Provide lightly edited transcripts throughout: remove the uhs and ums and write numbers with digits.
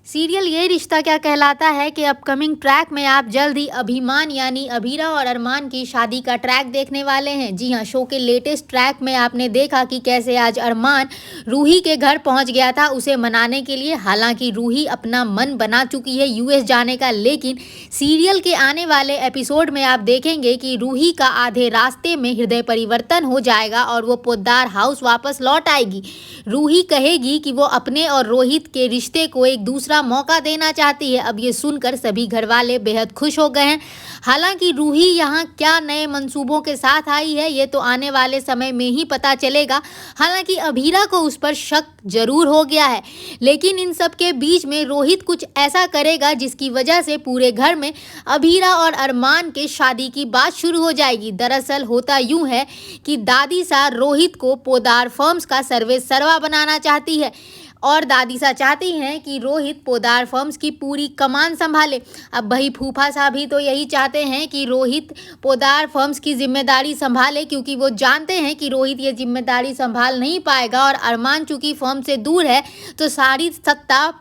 Serial ये रिश्ता क्या कहलाता है कि अपकमिंग ट्रैक में आप जल्द ही अभिमान यानी अभीरा और अरमान की शादी का ट्रैक देखने वाले हैं। जी हाँ, शो के लेटेस्ट ट्रैक में आपने देखा कि कैसे आज अरमान रूही के घर पहुंच गया था उसे मनाने के लिए। हालांकि रूही अपना मन बना चुकी है यूएस जाने का, लेकिन सीरियल के आने वाले एपिसोड में आप देखेंगे कि रूही का आधे रास्ते में हृदय परिवर्तन हो जाएगा और वो पोद्दार हाउस वापस लौट आएगी। रूही कहेगी कि वो अपने और रोहित के रिश्ते को एक दूसरा मौका देना चाहती है। अब ये सुनकर सभी घरवाले बेहद खुश हो गए हैं। हालांकि रूही यहाँ क्या नए मंसूबों के साथ आई है ये तो आने वाले समय में ही पता चलेगा। हालांकि अभीरा को उस पर शक जरूर हो गया है, लेकिन इन सब के बीच में रोहित कुछ ऐसा करेगा जिसकी वजह से पूरे घर में अभीरा और अरमान के शादी की बात शुरू हो जाएगी। दरअसल होता यूं है कि दादी सा रोहित को पोद्दार फर्म्स का सर्वा बनाना चाहती है और दादी सा चाहती हैं कि रोहित पोद्दार फर्म्स की पूरी कमान संभाले। अब भाई फूफा साहब भी तो यही चाहते हैं कि रोहित पोद्दार फर्म्स की जिम्मेदारी संभाले, क्योंकि वो जानते हैं कि रोहित ये जिम्मेदारी संभाल नहीं पाएगा और अरमान चूंकि फर्म से दूर है तो सारी सत्ता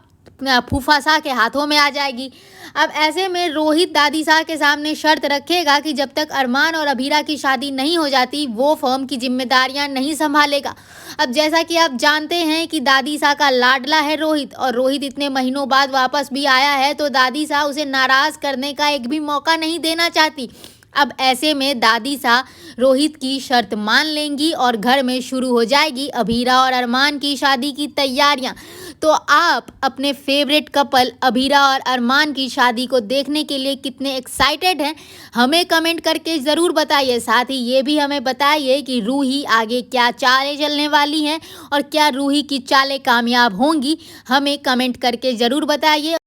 फूफा शाह के हाथों में आ जाएगी। अब ऐसे में रोहित दादी शाह के सामने शर्त रखेगा कि जब तक अरमान और अभीरा की शादी नहीं हो जाती वो फर्म की जिम्मेदारियां नहीं संभालेगा। अब जैसा कि आप जानते हैं कि दादी शाह का लाडला है रोहित, और रोहित इतने महीनों बाद वापस भी आया है तो दादी शाह उसे नाराज करने का एक भी मौका नहीं देना चाहती। अब ऐसे में दादी शाह रोहित की शर्त मान लेंगी और घर में शुरू हो जाएगी अभीरा और अरमान की शादी की तैयारियां। तो आप अपने फेवरेट कपल अभीरा और अरमान की शादी को देखने के लिए कितने एक्साइटेड हैं, हमें कमेंट करके ज़रूर बताइए। साथ ही ये भी हमें बताइए कि रूही आगे क्या चालें चलने वाली हैं और क्या रूही की चालें कामयाब होंगी, हमें कमेंट करके ज़रूर बताइए।